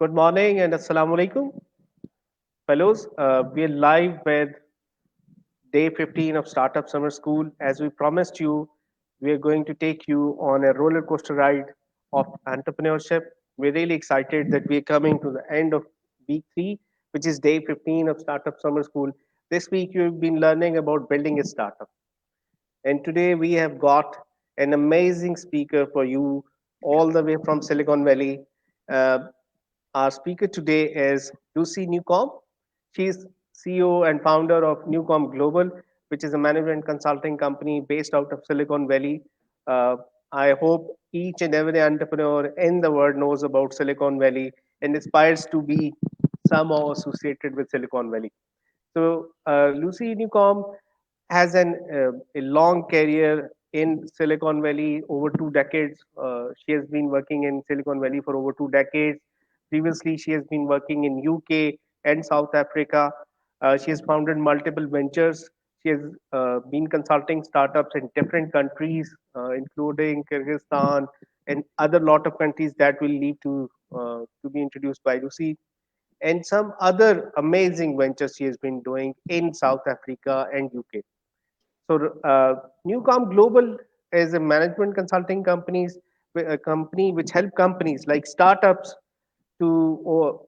Good morning and assalamu alaikum, fellows. We are live with day 15 of Startup Summer School. As we promised you, we are going to take you on a roller coaster ride of entrepreneurship. We're really excited that we are coming to the end of week 3, which is day 15 of Startup Summer School. This week, you've been learning about building a startup. And today, we have got an amazing speaker for you all the way from Silicon Valley. Uh, our speaker today is Lucie Newcomb. She's CEO and founder of Newcomb Global, which is a management consulting company based out of Silicon Valley. Uh, I hope each and every entrepreneur in the world knows about Silicon Valley and aspires to be somehow associated with Silicon Valley. So, Lucie Newcomb has a long career in Silicon Valley, over 2 decades. She has been working in Silicon Valley for over 2 decades. Previously, she has been working in UK and South Africa. She has founded multiple ventures. She has been consulting startups in different countries, including Kyrgyzstan and other lot of countries that will lead to be introduced by Lucy, and some other amazing ventures she has been doing in South Africa and UK. So, Newcom Global is a management consulting a company which help companies like startups to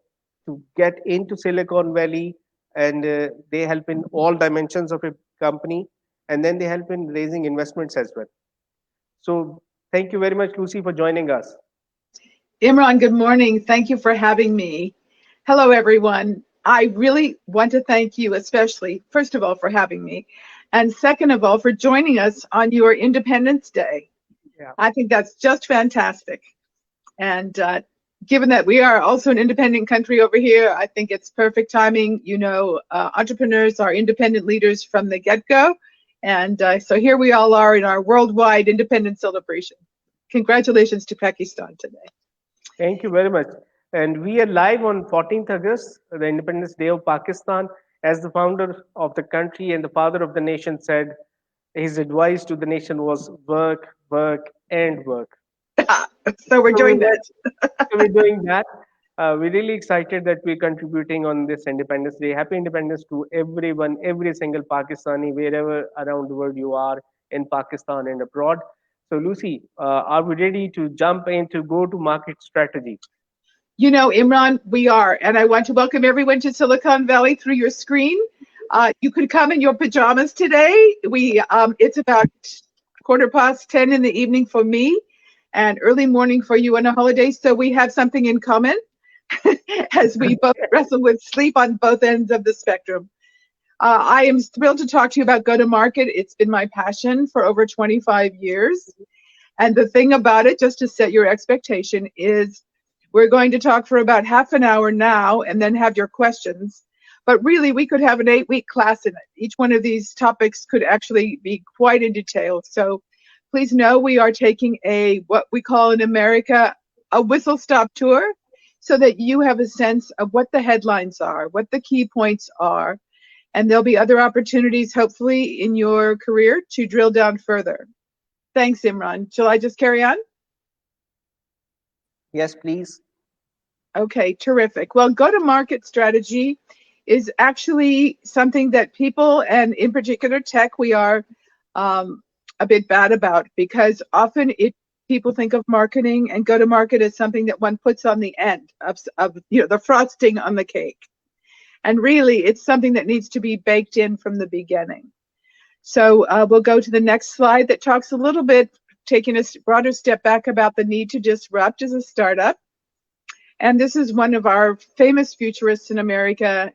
get into Silicon Valley, and they help in all dimensions of a company, and then they help in raising investments as well. So, thank you very much, Lucy, for joining us. Imran, good morning. Thank you for having me. Hello, everyone. I really want to thank you, especially, first of all, for having me, and second of all, for joining us on your Independence Day. Yeah. I think that's just fantastic. And given that we are also an independent country over here, I think it's perfect timing. You know, entrepreneurs are independent leaders from the get-go. And so here we all are in our worldwide independence celebration. Congratulations to Pakistan today. Thank you very much. And we are live on 14th August, the Independence Day of Pakistan. As the founder of the country and the father of the nation said, his advice to the nation was work, work, and work. So we're doing that. So we're doing that. We're really excited that we're contributing on this Independence Day. Happy Independence to everyone, every single Pakistani, wherever around the world you are, in Pakistan and abroad. So, Lucy, are we ready to jump into go-to-market strategy? You know, Imran, we are. And I want to welcome everyone to Silicon Valley through your screen. You could come in your pajamas today. It's about 10:15 in the evening for me and early morning for you on a holiday. So we have something in common as we both wrestle with sleep on both ends of the spectrum. I am thrilled to talk to you about go-to-market. It's been my passion for over 25 years. And the thing about it, just to set your expectation, is we're going to talk for about half an hour now and then have your questions. But really, we could have an 8-week class in it. Each one of these topics could actually be quite in detail. So please know we are taking what we call in America, a whistle-stop tour, so that you have a sense of what the headlines are, what the key points are, and there'll be other opportunities, hopefully, in your career to drill down further. Thanks, Imran. Shall I just carry on? Yes, please. Okay, terrific. Well, go-to-market strategy is actually something that people, and in particular tech, we are a bit bad about, because often people think of marketing and go-to-market as something that one puts on the end of the frosting on the cake. And really, it's something that needs to be baked in from the beginning. So we'll go to the next slide that talks a little bit, taking a broader step back, about the need to disrupt as a startup. And this is one of our famous futurists in America.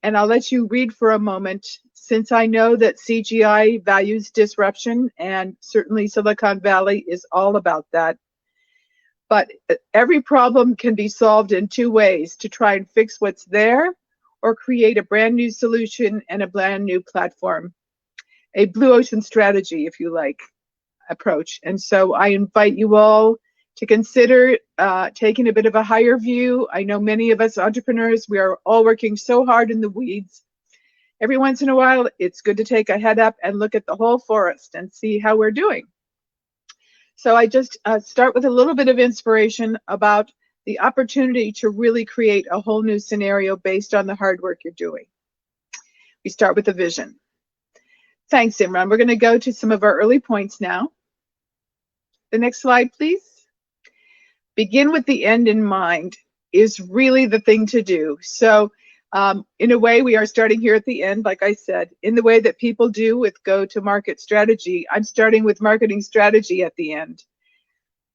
And I'll let you read for a moment, since I know that CGI values disruption, and certainly Silicon Valley is all about that. But every problem can be solved in two ways: to try and fix what's there, or create a brand new solution and a brand new platform. A blue ocean strategy, if you like, approach. And so I invite you all to consider taking a bit of a higher view. I know many of us entrepreneurs, we are all working so hard in the weeds. Every once in a while, it's good to take a head up and look at the whole forest and see how we're doing. So I just start with a little bit of inspiration about the opportunity to really create a whole new scenario based on the hard work you're doing. We start with the vision. Thanks, Imran. We're going to go to some of our early points now. The next slide, please. Begin with the end in mind is really the thing to do. So in a way, we are starting here at the end, like I said, in the way that people do with go-to-market strategy. I'm starting with marketing strategy at the end.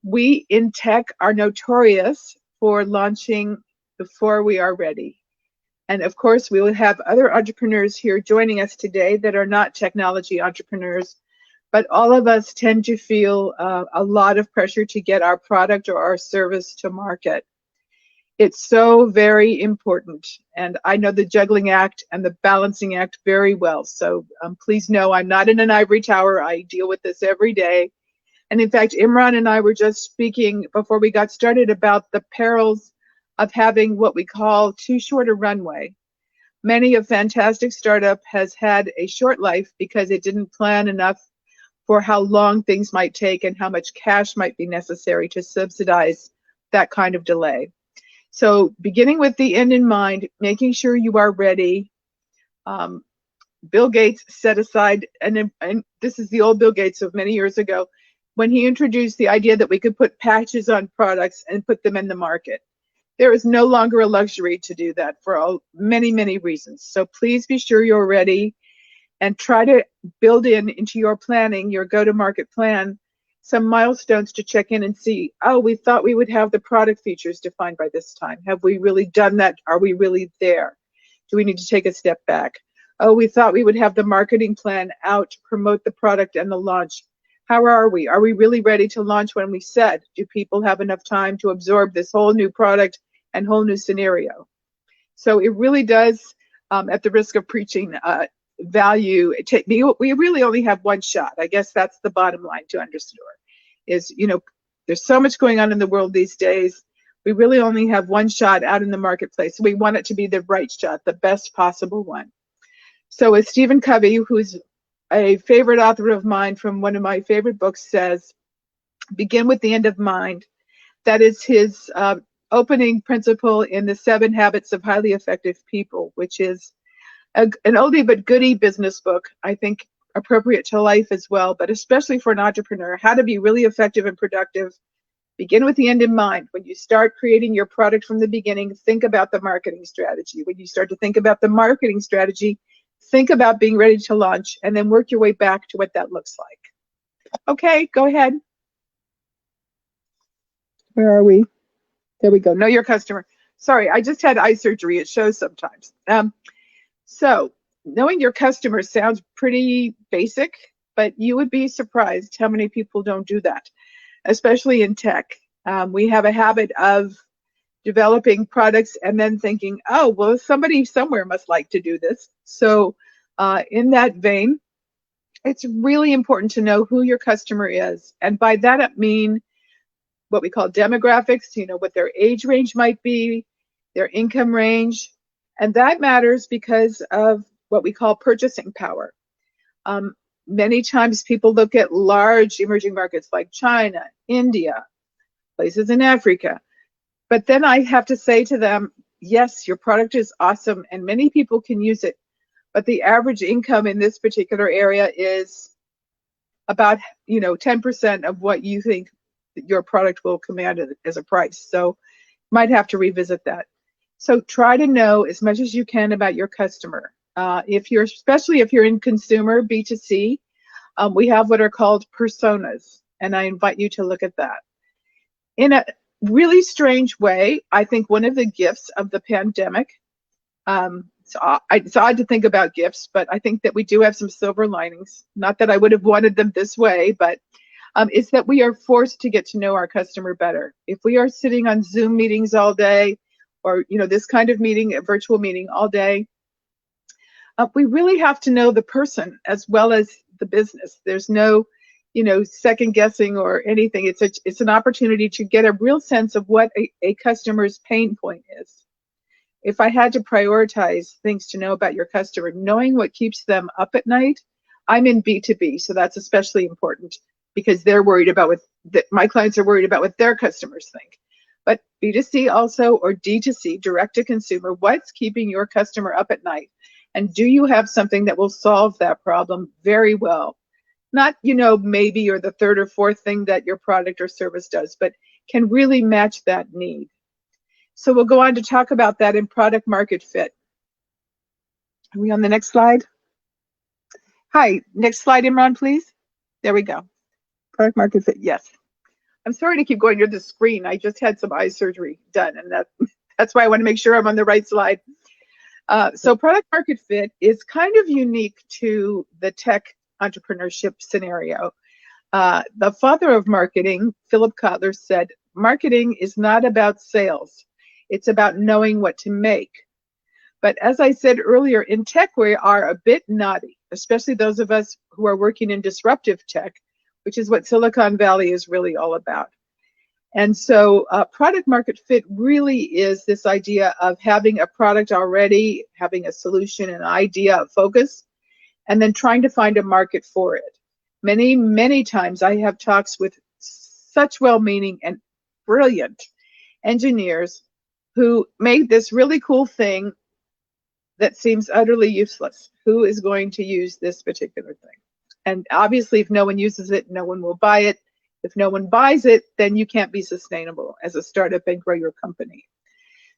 We in tech are notorious for launching before we are ready. And of course, we will have other entrepreneurs here joining us today that are not technology entrepreneurs, but all of us tend to feel a lot of pressure to get our product or our service to market. It's so very important. And I know the juggling act and the balancing act very well. So please know I'm not in an ivory tower. I deal with this every day. And in fact, Imran and I were just speaking before we got started about the perils of having what we call too short a runway. Many a fantastic startup has had a short life because it didn't plan enough for how long things might take and how much cash might be necessary to subsidize that kind of delay. So beginning with the end in mind, making sure you are ready. Bill Gates set aside, and this is the old Bill Gates of many years ago, when he introduced the idea that we could put patches on products and put them in the market. There is no longer a luxury to do that for many, many reasons. So please be sure you're ready and try to build into your planning, your go-to-market plan, some milestones to check in and see, oh, we thought we would have the product features defined by this time. Have we really done that? Are we really there? Do we need to take a step back? Oh, we thought we would have the marketing plan out to promote the product and the launch. How are we? Are we really ready to launch when we said? Do people have enough time to absorb this whole new product and whole new scenario? So it really does, at the risk of preaching value, we really only have one shot. I guess that's the bottom line to underscore is, there's so much going on in the world these days. We really only have one shot out in the marketplace. So we want it to be the right shot, the best possible one. So as Stephen Covey, who's a favorite author of mine from one of my favorite books, says, begin with the end of mind. That is his opening principle in the 7 Habits of Highly Effective People, which is an oldie but goodie business book, I think appropriate to life as well, but especially for an entrepreneur, how to be really effective and productive. Begin with the end in mind. When you start creating your product from the beginning, think about the marketing strategy. When you start to think about the marketing strategy, think about being ready to launch, and then work your way back to what that looks like. Okay, go ahead. Where are we? There we go. Know your customer. Sorry, I just had eye surgery. It shows sometimes. So knowing your customer sounds pretty basic, but you would be surprised how many people don't do that, especially in tech. We have a habit of developing products and then thinking, oh, well, somebody somewhere must like to do this. So in that vein, it's really important to know who your customer is. And by that, I mean what we call demographics, what their age range might be, their income range. And that matters because of what we call purchasing power. Many times people look at large emerging markets like China, India, places in Africa. But then I have to say to them, yes, your product is awesome and many people can use it. But the average income in this particular area is about 10% of what you think your product will command as a price. So might have to revisit that. So try to know as much as you can about your customer. Especially if you're in consumer B2C, we have what are called personas, and I invite you to look at that. In a really strange way, I think one of the gifts of the pandemic, it's odd to think about gifts, but I think that we do have some silver linings. Not that I would have wanted them this way, but it's that we are forced to get to know our customer better. If we are sitting on Zoom meetings all day, or this kind of meeting, a virtual meeting all day, we really have to know the person as well as the business. There's no, second guessing or anything. It's an opportunity to get a real sense of what a customer's pain point is. If I had to prioritize things to know about your customer, knowing what keeps them up at night, I'm in B2B, so that's especially important because they're worried about my clients are worried about what their customers think. but B2C also, or D2C, direct to consumer. What's keeping your customer up at night? And do you have something that will solve that problem very well? Not, maybe, or the third or fourth thing that your product or service does, but can really match that need. So we'll go on to talk about that in product market fit. Are we on the next slide? Hi, next slide, Imran, please. There we go. Product market fit, yes. I'm sorry to keep going near the screen. I just had some eye surgery done, and that's why I want to make sure I'm on the right slide. So product market fit is kind of unique to the tech entrepreneurship scenario. The father of marketing, Philip Kotler, said, marketing is not about sales. It's about knowing what to make. But as I said earlier, in tech, we are a bit naughty, especially those of us who are working in disruptive tech, which is what Silicon Valley is really all about. And so product market fit really is this idea of having a product already, having a solution, an idea, a focus, and then trying to find a market for it. Many, many times I have talks with such well-meaning and brilliant engineers who made this really cool thing that seems utterly useless. Who is going to use this particular thing? And obviously, if no one uses it, no one will buy it. If no one buys it, then you can't be sustainable as a startup and grow your company.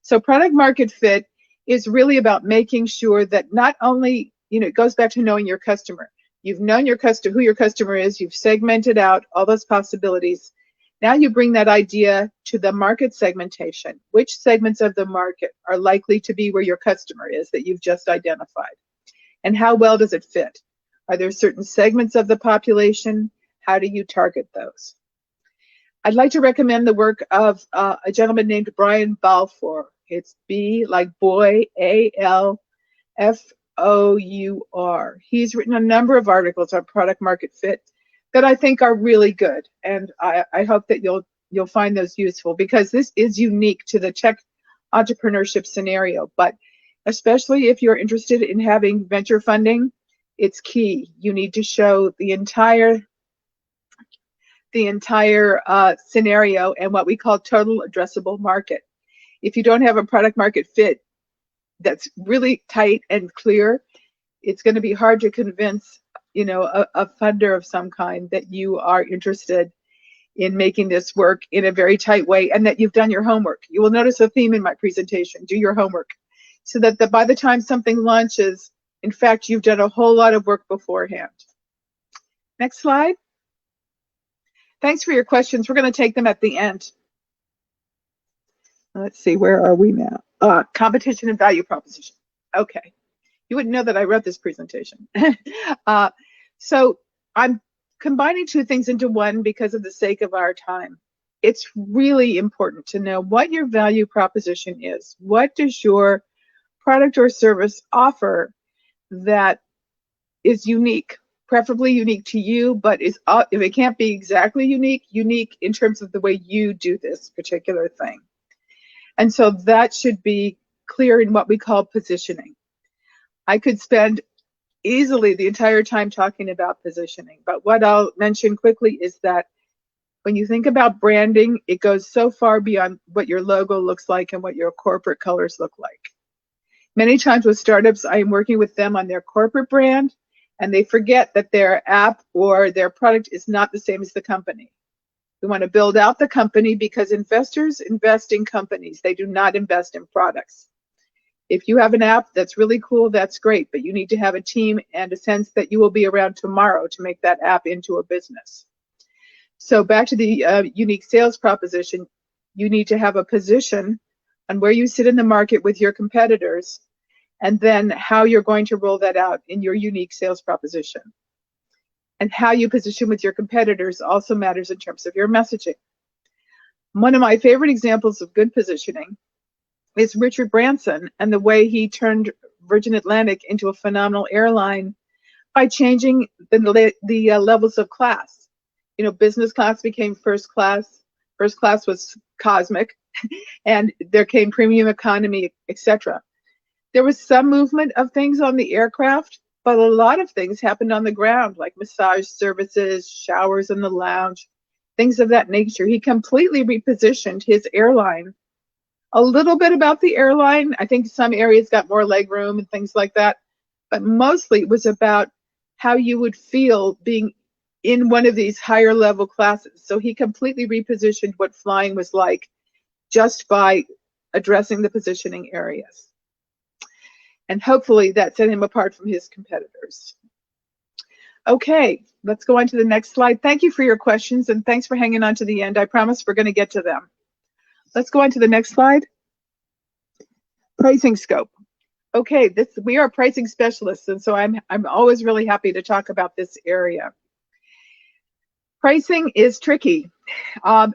So product market fit is really about making sure that not only, it goes back to knowing your customer. You've known who your customer is. You've segmented out all those possibilities. Now you bring that idea to the market segmentation. Which segments of the market are likely to be where your customer is that you've just identified? And how well does it fit? Are there certain segments of the population? How do you target those? I'd like to recommend the work of a gentleman named Brian Balfour. It's B like boy, A-L-F-O-U-R. He's written a number of articles on product market fit that I think are really good, and I hope that you'll find those useful, because this is unique to the tech entrepreneurship scenario. But especially if you're interested in having venture funding, it's key. You need to show the entire scenario and what we call total addressable market. If you don't have a product market fit that's really tight and clear, it's going to be hard to convince a funder of some kind that you are interested in making this work in a very tight way and that you've done your homework. You will notice a theme in my presentation: do your homework, so that by the time something launches, in fact, you've done a whole lot of work beforehand. Next slide. Thanks for your questions. We're going to take them at the end. Let's see, where are we now? Competition and value proposition. Okay. You wouldn't know that I wrote this presentation. So I'm combining two things into one because of the sake of our time. It's really important to know what your value proposition is. What does your product or service offer that is unique, preferably unique to you, but if it can't be exactly unique in terms of the way you do this particular thing. And so that should be clear in what we call positioning. I could spend easily the entire time talking about positioning, but what I'll mention quickly is that when you think about branding, it goes so far beyond what your logo looks like and what your corporate colors look like. Many times with startups, I am working with them on their corporate brand, and they forget that their app or their product is not the same as the company. We want to build out the company because investors invest in companies. They do not invest in products. If you have an app that's really cool, that's great, but you need to have a team and a sense that you will be around tomorrow to make that app into a business. So back to the unique sales proposition, you need to have a position on where you sit in the market with your competitors, and then how you're going to roll that out in your unique sales proposition. And how you position with your competitors also matters in terms of your messaging. One of my favorite examples of good positioning is Richard Branson and the way he turned Virgin Atlantic into a phenomenal airline by changing the levels of class. Business class became first class. First class was cosmic, and there came premium economy, etc. There was some movement of things on the aircraft, but a lot of things happened on the ground, like massage services, showers in the lounge. things of that nature. He completely repositioned his airline. A little bit about the airline. I think some areas got more leg room and things like that, but mostly it was about how you would feel being in one of these higher level classes. So he completely repositioned what flying was like just by addressing the positioning areas. And hopefully that set him apart from his competitors. Okay, let's go on to the next slide. Thank you for your questions and thanks for hanging on to the end. I promise we're going to get to them. Let's go on to the next slide. Pricing scope. Okay, we are pricing specialists, and so I'm always really happy to talk about this area. Pricing is tricky.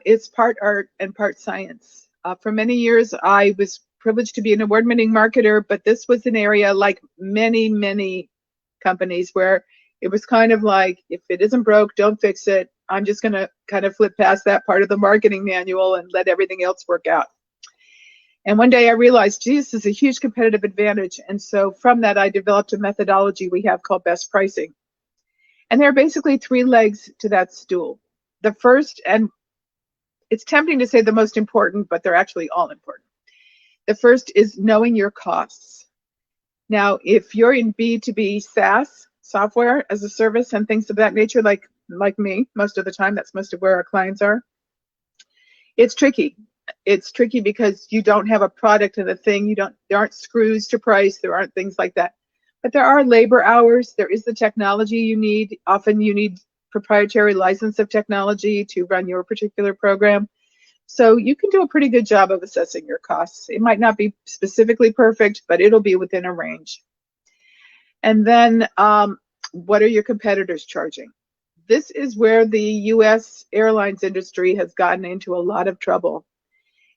It's part art and part science. For many years, I was privileged to be an award-winning marketer, but this was an area like many companies where it was kind of like, if it isn't broke, don't fix it. I'm just going to kind of flip past that part of the marketing manual and let everything else work out. And one day I realized, geez, this is a huge competitive advantage. And so from that, I developed a methodology we have called best pricing. And there are basically three legs to that stool. The first, and it's tempting to say the most important, but they're actually all important. The first is knowing your costs. Now, if you're in B2B SaaS, software as a service and things of that nature, like me, most of the time, that's most of where our clients are, it's tricky. It's tricky because you don't have a product and a thing. There aren't screws to price. There aren't things like that. But there are labor hours. There is the technology you need. Often you need proprietary license of technology to run your particular program. So you can do a pretty good job of assessing your costs. It might not be specifically perfect, but it'll be within a range. And then what are your competitors charging? This is where the US airlines industry has gotten into a lot of trouble.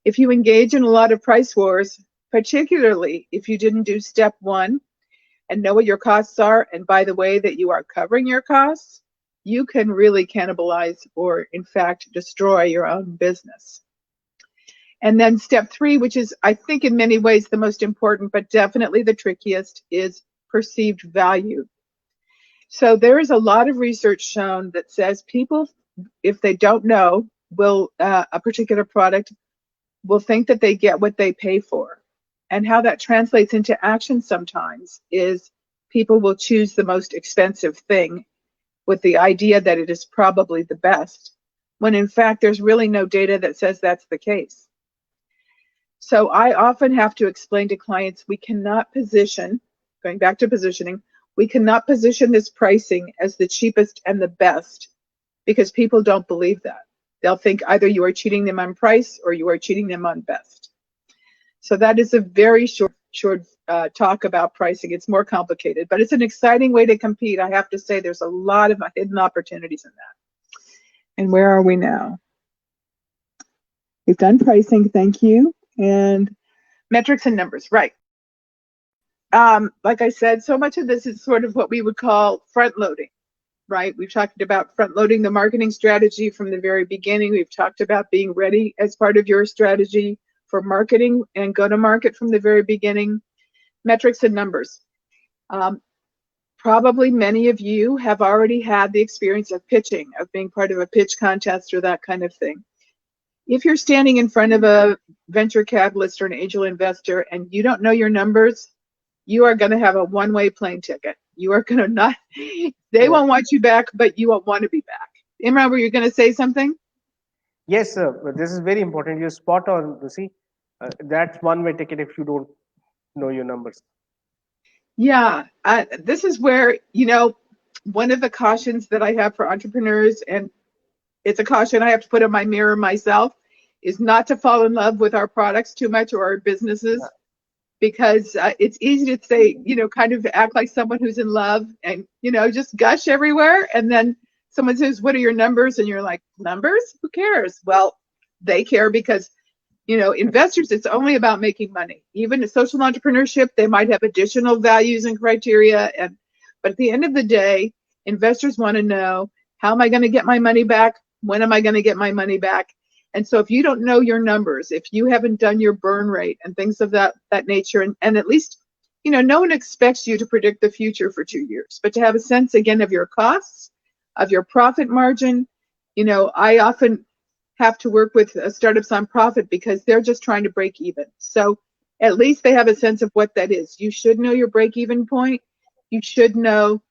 If you engage in a lot of price wars, particularly if you didn't do step one and know what your costs are, and by the way, that you are covering your costs, you can really cannibalize or in fact destroy your own business. And then step three, which is I think in many ways the most important, but definitely the trickiest, is perceived value. So there is a lot of research shown that says people, if they don't know a particular product, will think that they get what they pay for. And how that translates into action sometimes is people will choose the most expensive thing with the idea that it is probably the best, when in fact there's really no data that says that's the case. So I often have to explain to clients, we cannot position, going back to positioning, we cannot position this pricing as the cheapest and the best because people don't believe that. They'll think either you are cheating them on price or you are cheating them on best. So that is a very short talk about pricing. It's more complicated, but it's an exciting way to compete. I have to say there's a lot of hidden opportunities in that. And where are we now? We've done pricing, thank you. And metrics and numbers, right. Like I said, so much of this is sort of what we would call front loading. Right? We've talked about front-loading the marketing strategy from the very beginning. We've talked about being ready as part of your strategy for marketing and go-to-market from the very beginning. Metrics and numbers. Probably many of you have already had the experience of pitching, of being part of a pitch contest or that kind of thing. If you're standing in front of a venture capitalist or an angel investor and you don't know your numbers, you are going to have a one-way plane ticket. You are going to not, they won't want you back, but you won't want to be back. Imran, were you going to say something? Yes, sir. This is very important. You're spot on, Lucie. That's one-way ticket if you don't know your numbers. Yeah, this is where, one of the cautions that I have for entrepreneurs, and it's a caution I have to put in my mirror myself, is not to fall in love with our products too much or our businesses. Yeah. Because it's easy to say, kind of act like someone who's in love and, just gush everywhere. And then someone says, what are your numbers? And you're like, numbers? Who cares? Well, they care because, investors, it's only about making money. Even in social entrepreneurship, they might have additional values and criteria. But at the end of the day, investors want to know, how am I going to get my money back? When am I going to get my money back? And so if you don't know your numbers, if you haven't done your burn rate and things of that nature, and at least, no one expects you to predict the future for 2 years, but to have a sense, again, of your costs, of your profit margin, I often have to work with startups on profit because they're just trying to break even. So at least they have a sense of what that is. You should know your break even point. You should know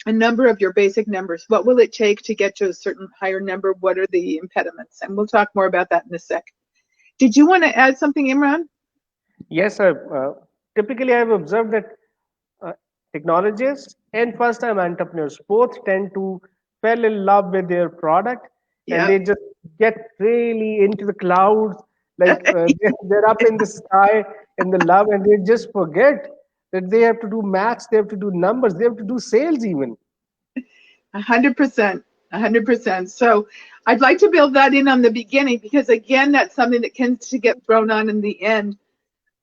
a number of your basic numbers. What will it take to get to a certain higher number? What are the impediments? And we'll talk more about that in a sec. Did you want to add something, Imran? Yes, sir. Typically, I've observed that technologists and first-time entrepreneurs both tend to fall in love with their product, and Yeah. they just get really into the clouds, like they're up in the sky in the love, and they just forget that they have to do maths, they have to do numbers, they have to do sales even. 100%. 100%. So I'd like to build that in on the beginning because, again, that's something that tends to get thrown on in the end.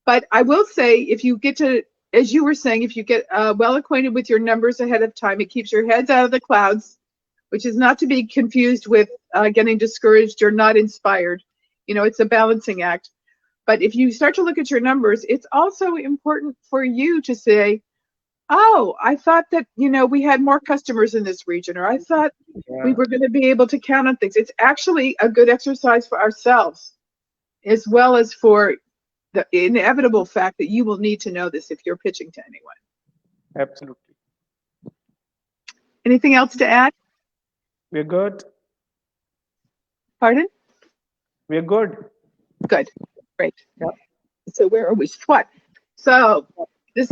But I will say, if you get to, as you were saying, if you get well acquainted with your numbers ahead of time, it keeps your heads out of the clouds, which is not to be confused with getting discouraged or not inspired. It's a balancing act. But if you start to look at your numbers, it's also important for you to say, oh, I thought that, we had more customers in this region, or I thought we were going to be able to count on things. It's actually a good exercise for ourselves, as well as for the inevitable fact that you will need to know this if you're pitching to anyone. Absolutely. Anything else to add? We're good. Pardon? We're good. Good. Great. Yeah. So where are we? Swot. So this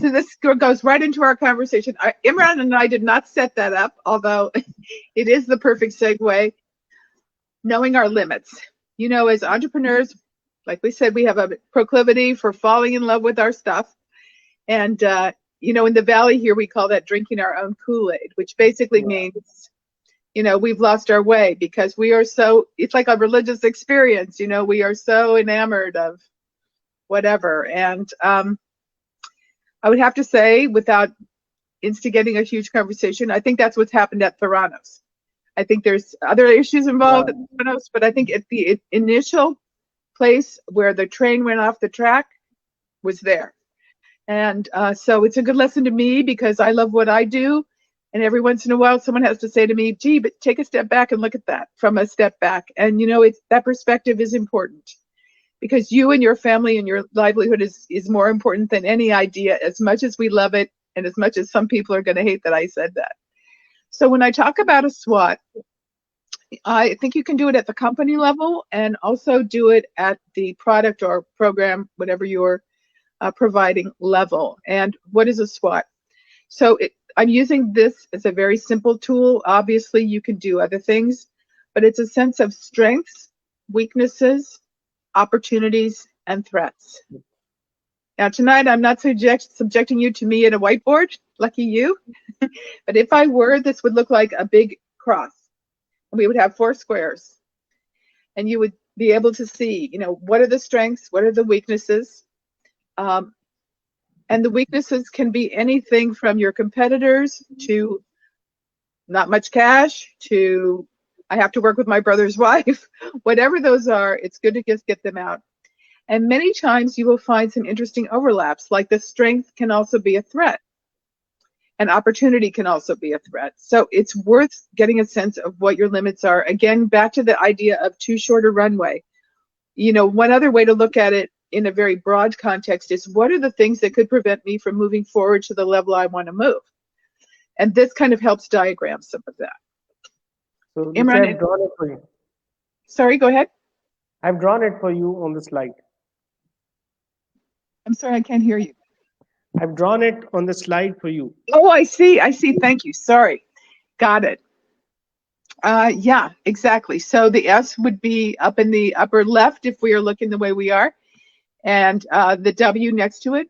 goes right into our conversation. Imran and I did not set that up, although it is the perfect segue. Knowing our limits. As entrepreneurs, like we said, we have a proclivity for falling in love with our stuff. And, in the Valley here, we call that drinking our own Kool-Aid, which basically means, we've lost our way because we are so, it's like a religious experience, we are so enamored of whatever. And I would have to say, without instigating a huge conversation, I think that's what's happened at Theranos. I think there's other issues involved at Theranos, but I think at the initial place where the train went off the track was there. And so it's a good lesson to me because I love what I do. And every once in a while, someone has to say to me, gee, but take a step back and look at that from a step back. And, that perspective is important because you and your family and your livelihood is more important than any idea, as much as we love it and as much as some people are going to hate that I said that. So when I talk about a SWOT, I think you can do it at the company level and also do it at the product or program, whatever you're providing level. And what is a SWOT? So I'm using this as a very simple tool. Obviously, you can do other things, but it's a sense of strengths, weaknesses, opportunities, and threats. Now, tonight, I'm not subjecting you to me at a whiteboard, lucky you, but if I were, this would look like a big cross. We would have 4 squares, and you would be able to see, what are the strengths, what are the weaknesses, and the weaknesses can be anything from your competitors to not much cash to I have to work with my brother's wife. Whatever those are, it's good to just get them out. And many times you will find some interesting overlaps, like the strength can also be a threat. And opportunity can also be a threat. So it's worth getting a sense of what your limits are. Again, back to the idea of too short a runway. One other way to look at it in a very broad context is what are the things that could prevent me from moving forward to the level I want to move? And this kind of helps diagram some of that. So Imran, I've drawn it for you. Sorry, go ahead. I've drawn it for you on the slide. I'm sorry, I can't hear you. I've drawn it on the slide for you. Oh, I see. Thank you. Sorry. Got it. Yeah, exactly. So the S would be up in the upper left if we are looking the way we are, and the W next to it,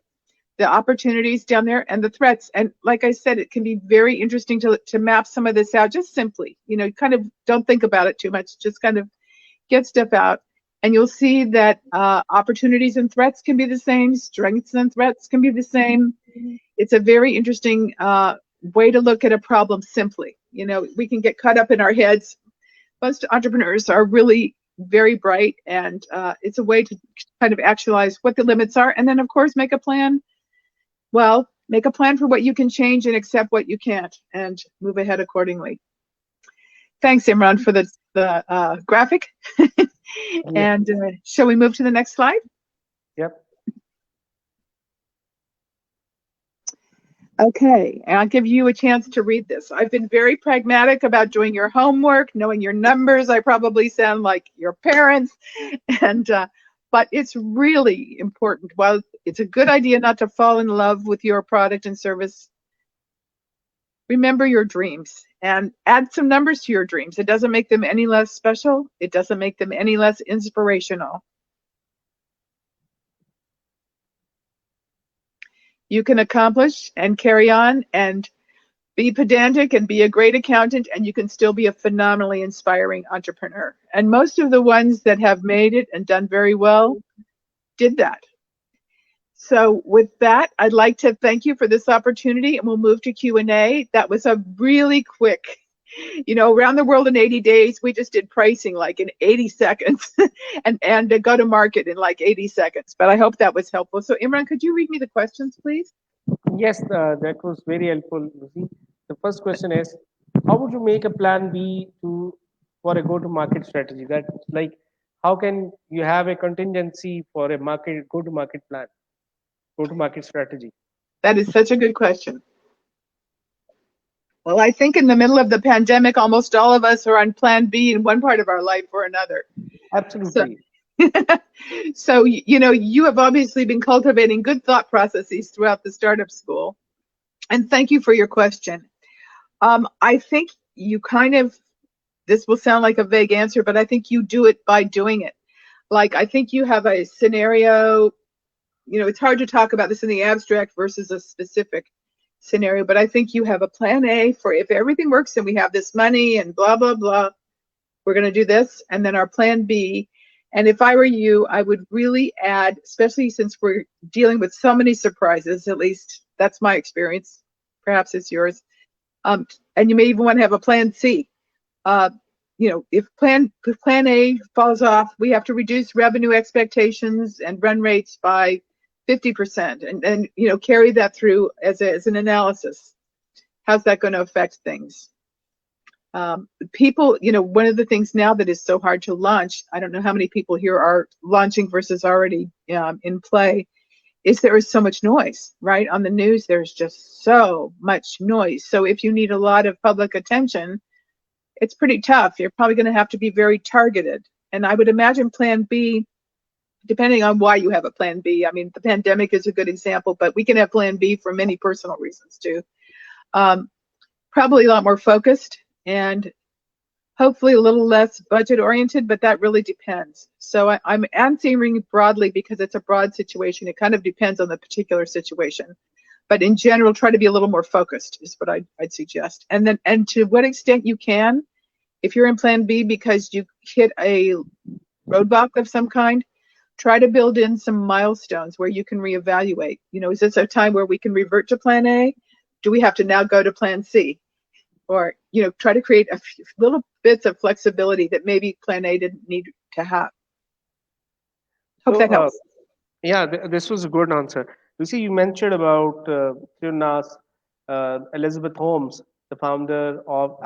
the opportunities down there, and the threats. And like I said, it can be very interesting to map some of this out just simply. Kind of don't think about it too much. Just kind of get stuff out. And you'll see that opportunities and threats can be the same. Strengths and threats can be the same. It's a very interesting way to look at a problem simply. We can get caught up in our heads. Most entrepreneurs are really very bright, and it's a way to kind of actualize what the limits are. And then, of course, make a plan. Well, make a plan for what you can change and accept what you can't and move ahead accordingly. Thanks, Imran, for the graphic. And shall we move to the next slide? Yep. Okay, and I'll give you a chance to read this. I've been very pragmatic about doing your homework, knowing your numbers. I probably sound like your parents, and but it's really important. While it's a good idea not to fall in love with your product and service, remember your dreams and add some numbers to your dreams. It doesn't make them any less special. It doesn't make them any less inspirational. You can accomplish and carry on and be pedantic and be a great accountant, and you can still be a phenomenally inspiring entrepreneur. And most of the ones that have made it and done very well did that. So with that, I'd like to thank you for this opportunity, and we'll move to Q&A. That was a really quick, around the world in 80 days, we just did pricing like in 80 seconds and go to market in like 80 seconds. But I hope that was helpful. So Imran, could you read me the questions, please? Yes, that was very helpful, Lucy. The first question is, how would you make a plan B for a go-to-market strategy? That like, how can you have a contingency for a go-to-market plan, go-to-market strategy? That is such a good question. Well, I think in the middle of the pandemic, almost all of us are on plan B in one part of our life or another. Absolutely. So you have obviously been cultivating good thought processes throughout the startup school. And thank you for your question. I think you this will sound like a vague answer, but I think you do it by doing it. Like, I think you have a scenario, it's hard to talk about this in the abstract versus a specific scenario, but I think you have a plan A for if everything works and we have this money and blah, blah, blah, we're going to do this. And then our plan B. And if I were you, I would really add, especially since we're dealing with so many surprises, at least that's my experience, perhaps it's yours. And you may even want to have a plan C. If plan A falls off, we have to reduce revenue expectations and run rates by 50% and carry that through as an analysis. How's that going to affect things? People, one of the things now that is so hard to launch, I don't know how many people here are launching versus already in play, is there is so much noise, right? On the news, there's just so much noise. So if you need a lot of public attention, it's pretty tough. You're probably going to have to be very targeted. And I would imagine plan B, depending on why you have a plan B. I mean, the pandemic is a good example, but we can have plan B for many personal reasons too. Probably a lot more focused and hopefully a little less budget oriented, but that really depends. So I'm answering broadly because it's a broad situation. It kind of depends on the particular situation. But in general, try to be a little more focused is what I'd suggest. And to what extent you can, if you're in plan B because you hit a roadblock of some kind, try to build in some milestones where you can reevaluate. Is this a time where we can revert to plan A? Do we have to now go to plan C? Or, try to create a few little bits of flexibility that maybe plan A didn't need to have. Hope that helps. Yeah, this was a good answer. Lucy, you mentioned about Elizabeth Holmes, the founder of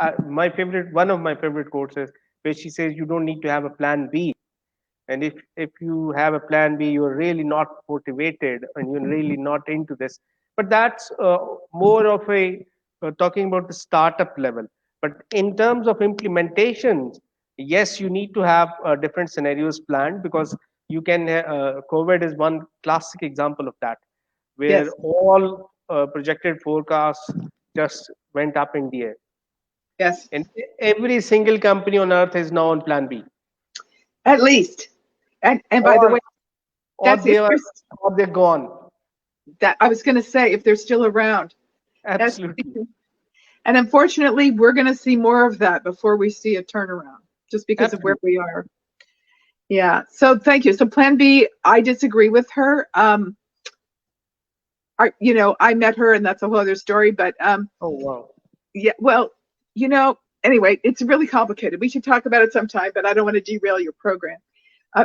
one of my favorite quotes is where she says you don't need to have a plan B. And if you have a plan B, you're really not motivated and you're really not into this. But that's more of a talking about the startup level. But in terms of implementations, yes, you need to have different scenarios planned because you can. COVID is one classic example of that, where Yes. all projected forecasts just went up in the air. Yes. And every single company on earth is now on plan B. At least. And by the way, that's or they're gone. That I was going to say, if they're still around. Absolutely. And unfortunately, we're going to see more of that before we see a turnaround, just because Absolutely. of where we are. Yeah. So thank you. So plan B, I disagree with her. I met her, and that's a whole other story. But oh wow. Yeah. Well, anyway, it's really complicated. We should talk about it sometime, but I don't want to derail your program.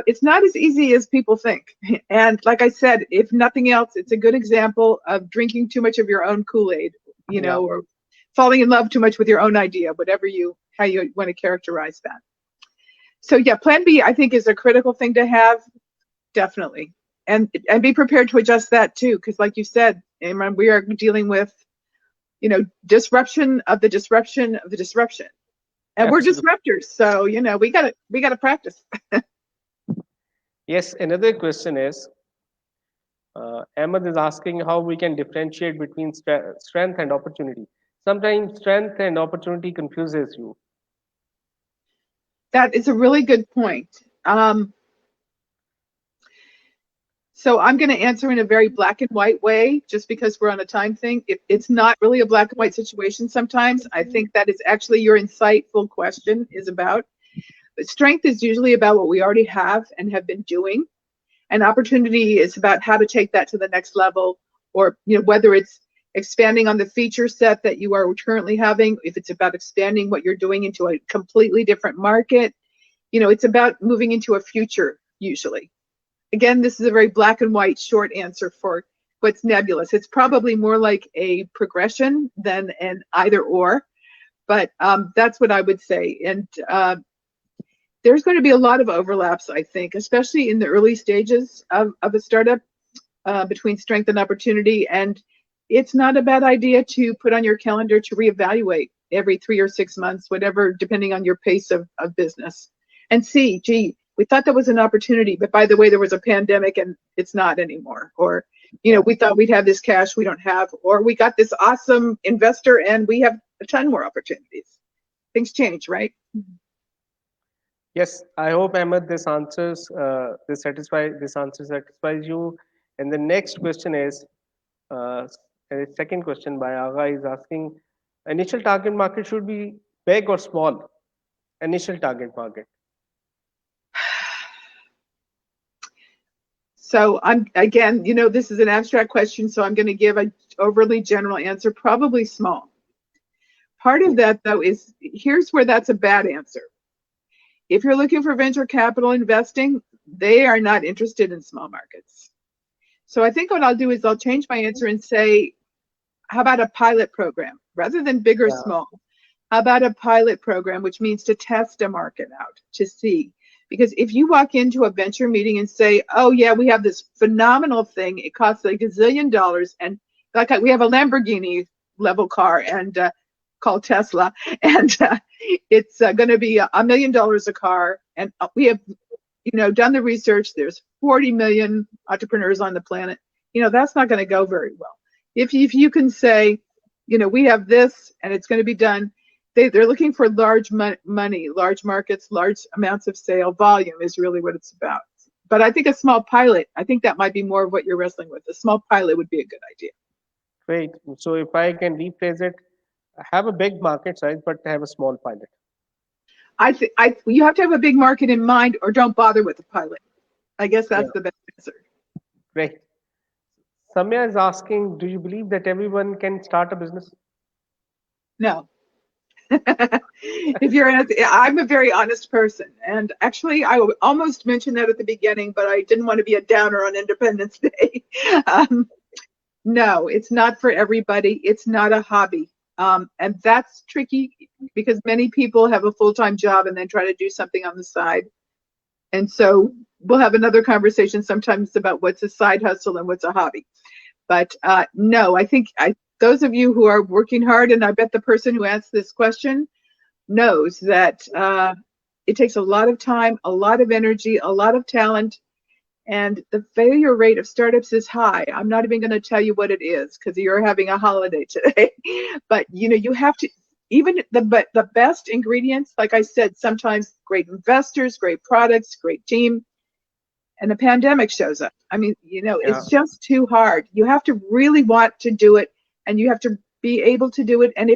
It's not as easy as people think. And like I said, if nothing else, it's a good example of drinking too much of your own Kool-Aid, or falling in love too much with your own idea, whatever you how you want to characterize that. So yeah, plan B, I think, is a critical thing to have, definitely. And be prepared to adjust that too, because like you said, Imran, we are dealing with, disruption of the disruption of the disruption. And Absolutely. we're disruptors, so we gotta practice. Yes, another question is, Ahmed is asking how we can differentiate between strength and opportunity. Sometimes strength and opportunity confuses you. That is a really good point. So I'm going to answer in a very black and white way, just because we're on a time thing. It's not really a black and white situation sometimes. I think that is actually your insightful question is about. But strength is usually about what we already have and have been doing. And opportunity is about how to take that to the next level, or whether it's expanding on the feature set that you are currently having, if it's about expanding what you're doing into a completely different market. It's about moving into a future usually. Again, this is a very black and white short answer for what's nebulous. It's probably more like a progression than an either or, but that's what I would say. And there's going to be a lot of overlaps, I think, especially in the early stages of a startup between strength and opportunity. And it's not a bad idea to put on your calendar to reevaluate every 3 or 6 months, whatever, depending on your pace of business, and see, gee, we thought that was an opportunity, but by the way, there was a pandemic and it's not anymore. Or, we thought we'd have this cash we don't have, or we got this awesome investor and we have a ton more opportunities. Things change, right? Yes, I hope Ahmed this answer satisfies you. And the next question is, the second question by Aga is asking, initial target market should be big or small? Initial target market. So again, this is an abstract question, so I'm going to give an overly general answer, probably small. Part of that, though, is here's where that's a bad answer. If you're looking for venture capital investing, they are not interested in small markets. So I think what I'll do is I'll change my answer and say, how about a pilot program rather than big or small? How about a pilot program, which means to test a market out, to see. Because if you walk into a venture meeting and say, oh yeah, we have this phenomenal thing, it costs like $1 zillion, and like we have a Lamborghini level car and called Tesla, and it's going to be $1 million a car, and we have done the research, there's 40 million entrepreneurs on the planet, that's not going to go very well. If you can say, we have this and it's going to be done, they're looking for large money, large markets, large amounts of sale. Volume is really what it's about. But I think a small pilot, I think that might be more of what you're wrestling with. A small pilot would be a good idea. Great. So if I can rephrase it, have a big market size, but have a small pilot. You have to have a big market in mind, or don't bother with the pilot. I guess that's the best answer. Great. Samya is asking, do you believe that everyone can start a business? No. I'm a very honest person, and actually I almost mentioned that at the beginning, but I didn't want to be a downer on Independence Day. No, it's not for everybody. It's not a hobby, and that's tricky because many people have a full-time job and then try to do something on the side. And so we'll have another conversation sometimes about what's a side hustle and what's a hobby. But no, I think those of you who are working hard, and I bet the person who asked this question knows that it takes a lot of time, a lot of energy, a lot of talent, and the failure rate of startups is high. I'm not even going to tell you what it is because you're having a holiday today. But you have to, even the best ingredients, like I said, sometimes great investors, great products, great team, and the pandemic shows up. I mean, it's just too hard. You have to really want to do it, and you have to be able to do it. And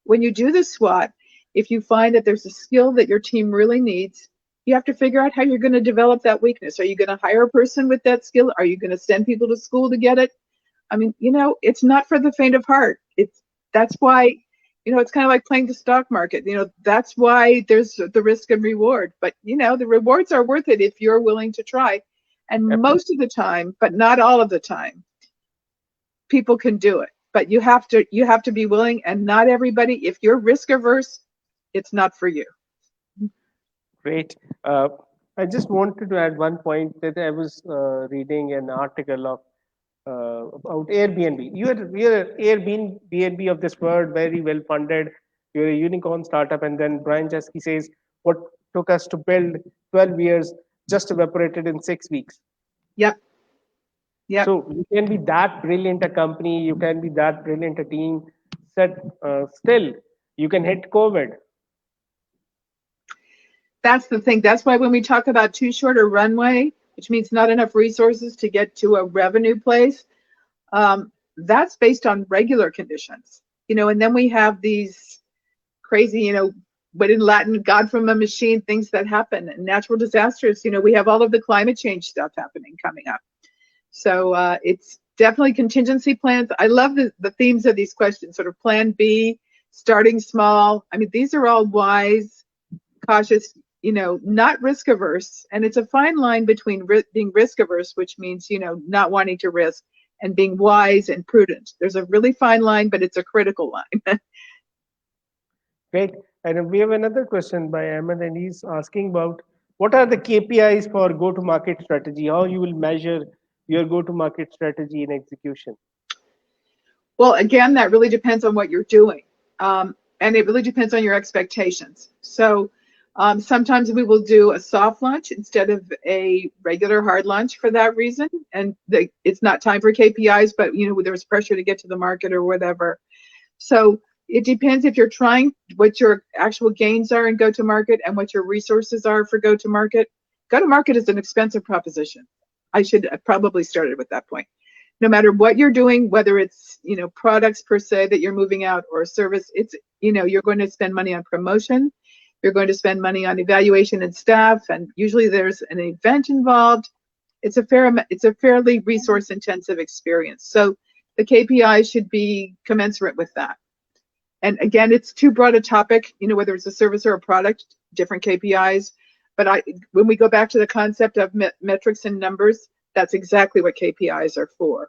when you do the SWOT, if you find that there's a skill that your team really needs, you have to figure out how you're going to develop that weakness. Are you going to hire a person with that skill? Are you going to send people to school to get it? I mean, it's not for the faint of heart. That's why, it's kind of like playing the stock market. That's why there's the risk and reward. But, the rewards are worth it if you're willing to try. And most of the time, but not all of the time, people can do it. But you have to be willing, and not everybody. If you're risk averse, it's not for you. Great. I just wanted to add one point that I was reading an article of about Airbnb. You're Airbnb of this world, very well funded. You're a unicorn startup, and then Brian Chesky says, "What took us to build 12 years just evaporated in 6 weeks." Yep. Yep. So you can be that brilliant a company, you can be that brilliant a team, still you can hit COVID. That's the thing. That's why when we talk about too short a runway, which means not enough resources to get to a revenue place, that's based on regular conditions, and then we have these crazy, what in Latin, God from a machine, things that happen, and natural disasters. We have all of the climate change stuff happening coming up. So it's definitely contingency plans. I love the themes of these questions, sort of plan B, starting small. I mean, these are all wise, cautious, not risk averse. And it's a fine line between being risk averse, which means, not wanting to risk, and being wise and prudent. There's a really fine line, but it's a critical line. Great. And we have another question by Ahmed, and he's asking about what are the KPIs for go-to-market strategy? How you will measure your go-to-market strategy in execution? Well, again, that really depends on what you're doing. And it really depends on your expectations. So sometimes we will do a soft launch instead of a regular hard launch for that reason. And it's not time for KPIs, but there was pressure to get to the market or whatever. So it depends if you're trying, what your actual gains are in go-to-market and what your resources are for go-to-market. Go-to-market is an expensive proposition. I should have probably started with that point. No matter what you're doing, whether it's, products per se that you're moving out or a service, it's, you're going to spend money on promotion. You're going to spend money on evaluation and staff, and usually there's an event involved. It's a fairly resource intensive experience. So the KPI should be commensurate with that. And again, it's too broad a topic, whether it's a service or a product, different KPIs. But when we go back to the concept of metrics and numbers, that's exactly what KPIs are for.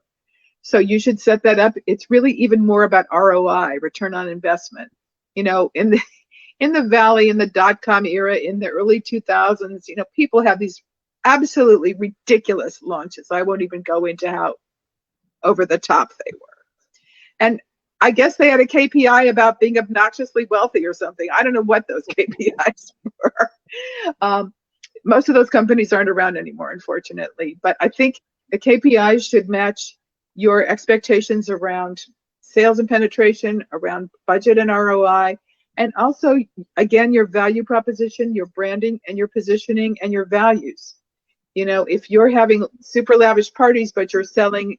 So you should set that up. It's really even more about ROI, return on investment. In the Valley, in the dot-com era, in the early 2000s, people have these absolutely ridiculous launches. I won't even go into how over the top they were. And I guess they had a KPI about being obnoxiously wealthy or something. I don't know what those KPIs were. Most of those companies aren't around anymore, unfortunately. But I think the KPIs should match your expectations around sales and penetration, around budget and ROI, and also, again, your value proposition, your branding, and your positioning, and your values. If you're having super lavish parties, but you're selling,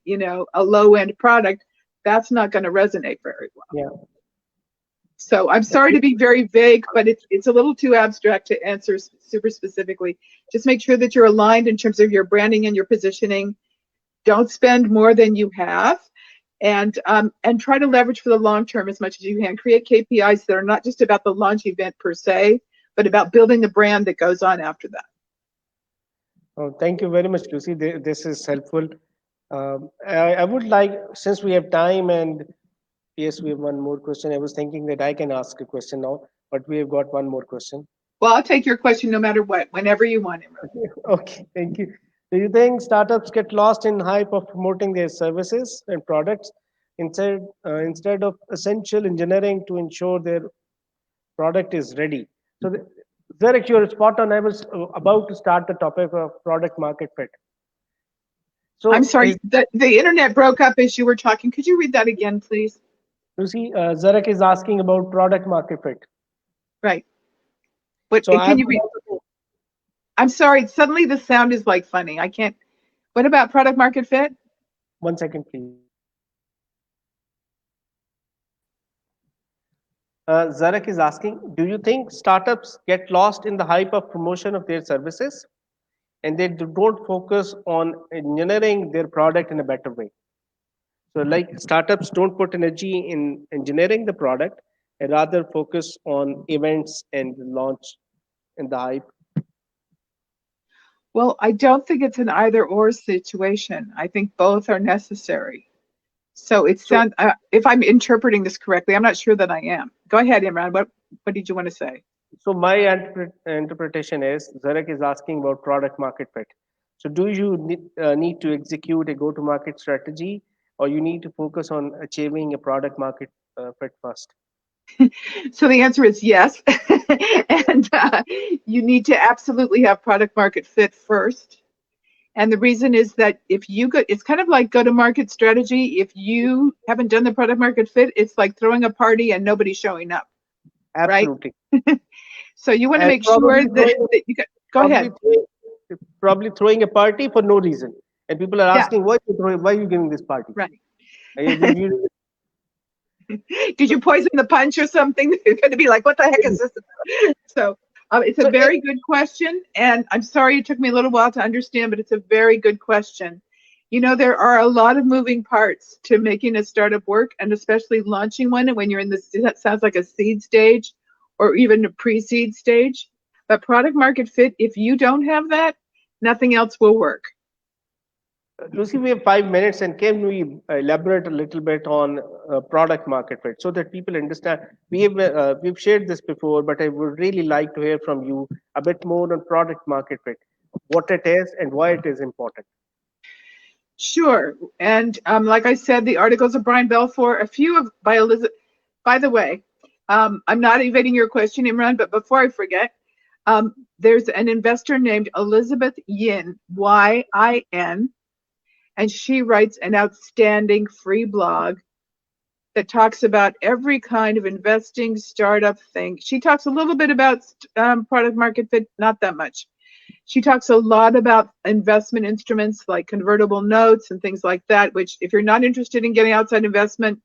a low-end product, that's not going to resonate very well. Yeah. So I'm sorry to be very vague, but it's a little too abstract to answer super specifically. Just make sure that you're aligned in terms of your branding and your positioning. Don't spend more than you have, and try to leverage for the long term as much as you can. Create KPIs that are not just about the launch event per se, but about building the brand that goes on after that. Oh, thank you very much, Lucie. This is helpful. I would like, since we have time, and yes, we have one more question. I was thinking that I can ask a question now, but we have got one more question. Well, I'll take your question no matter what, whenever you want, Imran. Okay, thank you. Do you think startups get lost in hype of promoting their services and products instead of essential engineering to ensure their product is ready? So, Zarek, you're spot on. I was about to start the topic of product market fit. So I'm sorry, the internet broke up as you were talking. Could you read that again, please? Lucie, Zarek is asking about product market fit. Right. But So can you read? I'm sorry, suddenly the sound is like funny. I can't. What about product market fit? 1 second, please. Zarek is asking, do you think startups get lost in the hype of promotion of their services and they don't focus on engineering their product in a better way? So like startups don't put energy in engineering the product and rather focus on events and launch and the hype. Well, I don't think it's an either or situation. I think both are necessary. So it sounds, if I'm interpreting this correctly, I'm not sure that I am. Go ahead, Imran. What did you want to say? So my interpretation is Zarek is asking about product market fit. So do you need to execute a go-to-market strategy, or you need to focus on achieving a product market fit first? So the answer is yes. And you need to absolutely have product market fit first. And the reason is that if you go, it's kind of like go to market strategy. If you haven't done the product market fit, it's like throwing a party and nobody showing up, right? Absolutely. So you want to And make sure that you go probably ahead. probably throwing a party for no reason, and people are Yeah, asking why are you giving this party? right. You, Did you poison the punch or something? You're going to be like, what the heck is this? So it's a so very good question. And I'm sorry it took me a little while to understand, but it's a very good question. You know, there are a lot of moving parts to making a startup work, and especially launching one. And when you're in this, that sounds like a seed stage or even a pre-seed stage. But product market fit, if you don't have that, nothing else will work. Lucy, we have 5 minutes, and can we elaborate a little bit on product market fit so that people understand? We've shared this before, but I would really like to hear from you a bit more on product market fit, what it is and why it is important. Sure. And like I said, the articles of Brian Belfour, a few of by Elizabeth. By the way, I'm not evading your question, Imran, but before I forget, there's an investor named Elizabeth Yin, Y-I-N, and she writes an outstanding free blog that talks about every kind of investing startup thing. She talks a little bit about product market fit, not that much. She talks a lot about investment instruments like convertible notes and things like that, which if you're not interested in getting outside investment,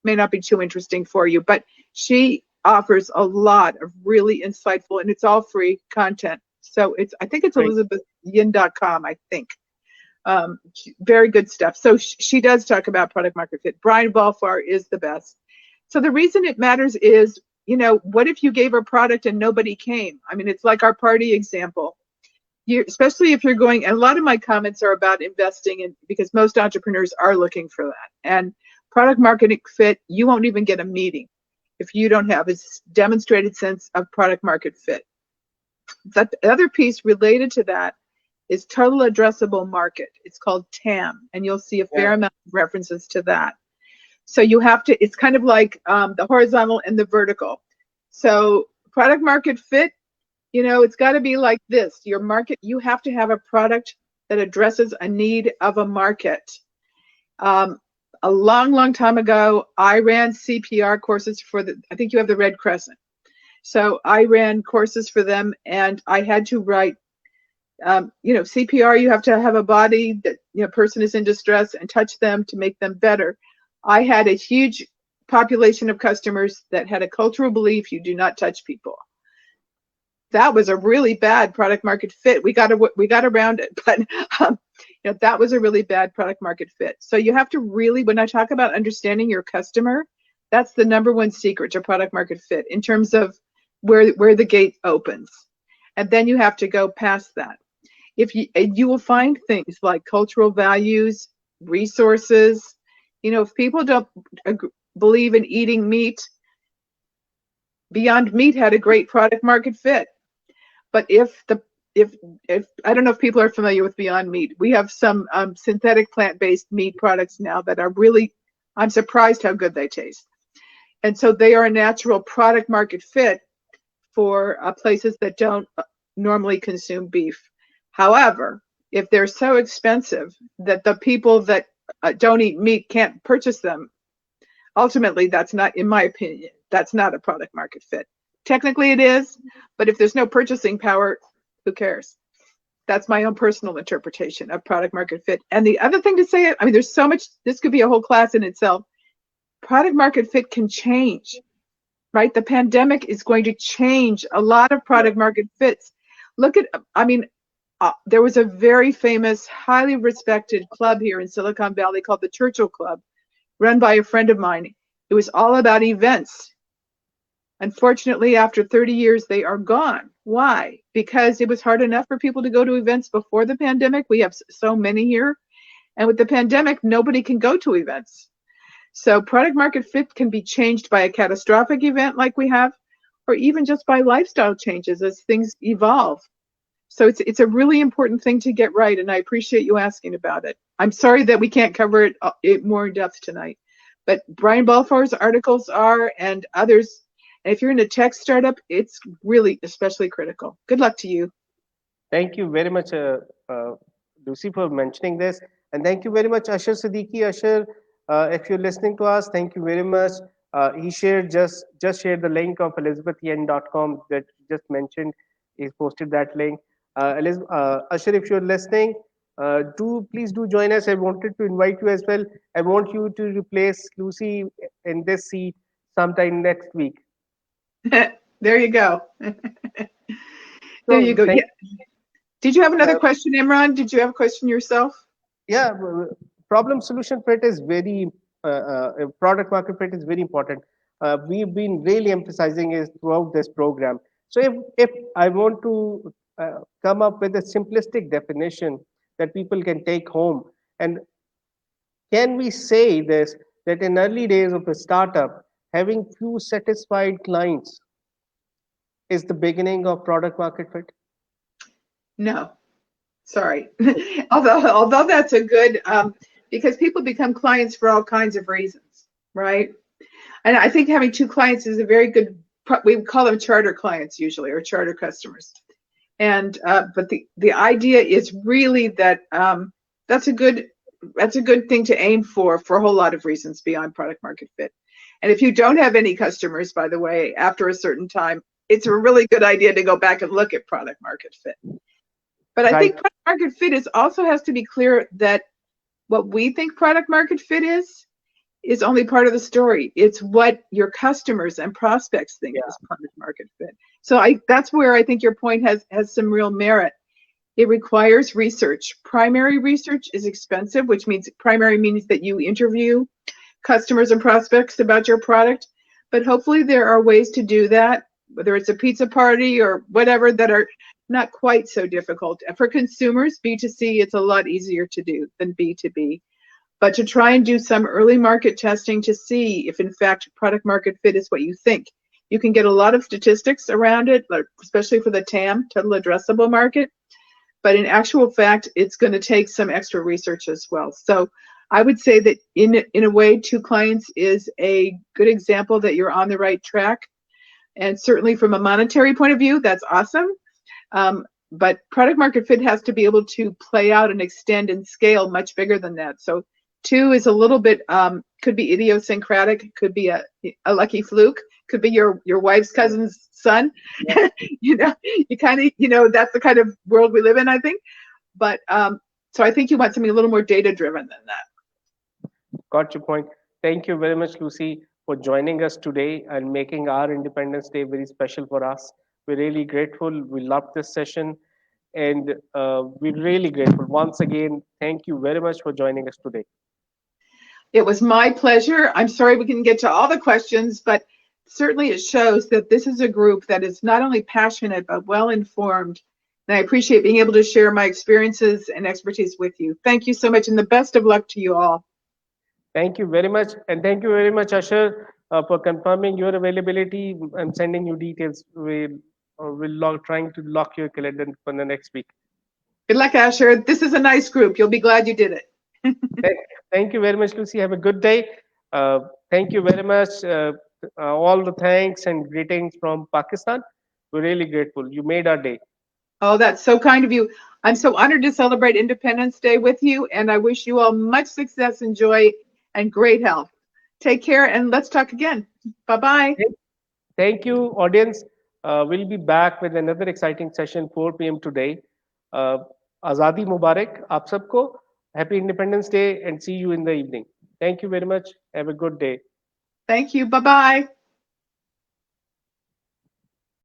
may not be too interesting for you. But she offers a lot of really insightful, and it's all free content. So I think it's Great. elizabethyin.com, I think. Very good stuff. So she does talk about product market fit. Brian Belfour is the best. So the reason it matters is, you know, what if you gave a product and nobody came? I mean, it's like our party example. Especially if you're going, and a lot of my comments are about investing in, because most entrepreneurs are looking for that. And product market fit, you won't even get a meeting if you don't have a demonstrated sense of product market fit. The other piece related to that is total addressable market. It's called TAM, and you'll see a fair amount of references to that. So you have to, it's kind of like the horizontal and the vertical. So product market fit, you know, it's got to be like this. Your market, you have to have a product that addresses a need of a market. A long time ago, I ran CPR courses for I think you have the Red Crescent. So I ran courses for them, and I had to write, you know, CPR, you have to have a body that, you know, person is in distress and touch them to make them better. I had a huge population of customers that had a cultural belief you do not touch people. That was a really bad product market fit. We got around it, but you know, that was a really bad product market fit. So you have to really, when I talk about understanding your customer, that's the number one secret to product market fit in terms of where the gate opens. And then you have to go past that. You will find things like cultural values, resources. You know, if people don't believe in eating meat, Beyond Meat had a great product market fit. But if I don't know if people are familiar with Beyond Meat, we have some synthetic plant-based meat products now that are really, I'm surprised how good they taste. And so they are a natural product market fit for places that don't normally consume beef. However, if they're so expensive that the people that don't eat meat can't purchase them, ultimately that's not, in my opinion, that's not a product market fit. Technically it is, but if there's no purchasing power, who cares? That's my own personal interpretation of product market fit. And the other thing to say, I mean, there's so much, this could be a whole class in itself. Product market fit can change, right? The pandemic is going to change a lot of product market fits. Look at, I mean, there was a very famous, highly respected club here in Silicon Valley called the Churchill Club, run by a friend of mine. It was all about events. Unfortunately, after 30 years, they are gone. Why? Because it was hard enough for people to go to events before the pandemic. We have so many here. And with the pandemic, nobody can go to events. So product market fit can be changed by a catastrophic event like we have, or even just by lifestyle changes as things evolve. So it's a really important thing to get right, and I appreciate you asking about it. I'm sorry that we can't cover it more in depth tonight, but Brian Balfour's articles are, and others. And if you're in a tech startup, it's really especially critical. Good luck to you. Thank you very much, Lucy, for mentioning this. And thank you very much, Asher Siddiqui. Asher, if you're listening to us, thank you very much. He shared just shared the link of elizabethyen.com that you just mentioned. He's posted that link. Asher, if you're listening, do please do join us. I wanted to invite you as well. I want you to replace Lucy in this seat sometime next week. There you go. There you So go. thank. Yeah. Did you have another Uh, question, Imran? Did you have a question yourself? yeah, problem solution fit is very product market fit is very important. We've been really emphasizing it throughout this program. So if I want to come up with a simplistic definition that people can take home, and can we say this, that in early days of a startup, having few satisfied clients is the beginning of product market fit? No, sorry. although that's a good because people become clients for all kinds of reasons, right? And I think having two clients is a very good. We call them charter clients usually, or charter customers. And but the idea is really that that's a good thing to aim for a whole lot of reasons beyond product market fit. And if you don't have any customers, by the way, after a certain time, it's a really good idea to go back and look at product market fit. But I think Right. product market fit is also has to be clear that what we think product market fit is only part of the story. It's what your customers and prospects think Yeah. is product market fit. So that's where I think your point has some real merit. It requires research. Primary research is expensive, which means primary means that you interview customers and prospects about your product. But hopefully there are ways to do that, whether it's a pizza party or whatever, that are not quite so difficult. For consumers, B2C, it's a lot easier to do than B2B. But to try and do some early market testing to see if in fact product market fit is what you think. You can get a lot of statistics around it, especially for the TAM, total addressable market. But in actual fact, it's going to take some extra research as well. So I would say that in a way, two clients is a good example that you're on the right track. And certainly from a monetary point of view, that's awesome. But product market fit has to be able to play out and extend and scale much bigger than that. So two is a little bit, could be idiosyncratic, could be a lucky fluke, could be your wife's cousin's son. Yeah. You kind of, that's the kind of world we live in, I think. But so I think you want something a little more data driven than that. Got your point. Thank you very much, Lucy, for joining us today and making our Independence Day very special for us. We're really grateful. We love this session, and we're really grateful. Once again, thank you very much for joining us today. It was my pleasure. I'm sorry we couldn't get to all the questions, but certainly it shows that this is a group that is not only passionate, but well informed. And I appreciate being able to share my experiences and expertise with you. Thank you so much, and the best of luck to you all. Thank you very much, and thank you very much, Asher, for confirming your availability and sending you details. We'll trying to lock your calendar for the next week. Good luck, Asher. This is a nice group. You'll be glad you did it. Thank, thank you very much, Lucy. Have a good day. Thank you very much. All the thanks and greetings from Pakistan. We're really grateful. You made our day. Oh, that's so kind of you. I'm so honored to celebrate Independence Day with you, and I wish you all much success and joy and great health. Take care, and let's talk again. Bye-bye. Thank you, audience. We'll be back with another exciting session 4 p.m. today. Azadi Mubarak, aap sabko. Happy Independence Day, and see you in the evening. Thank you very much. Have a good day. Thank you. Bye-bye.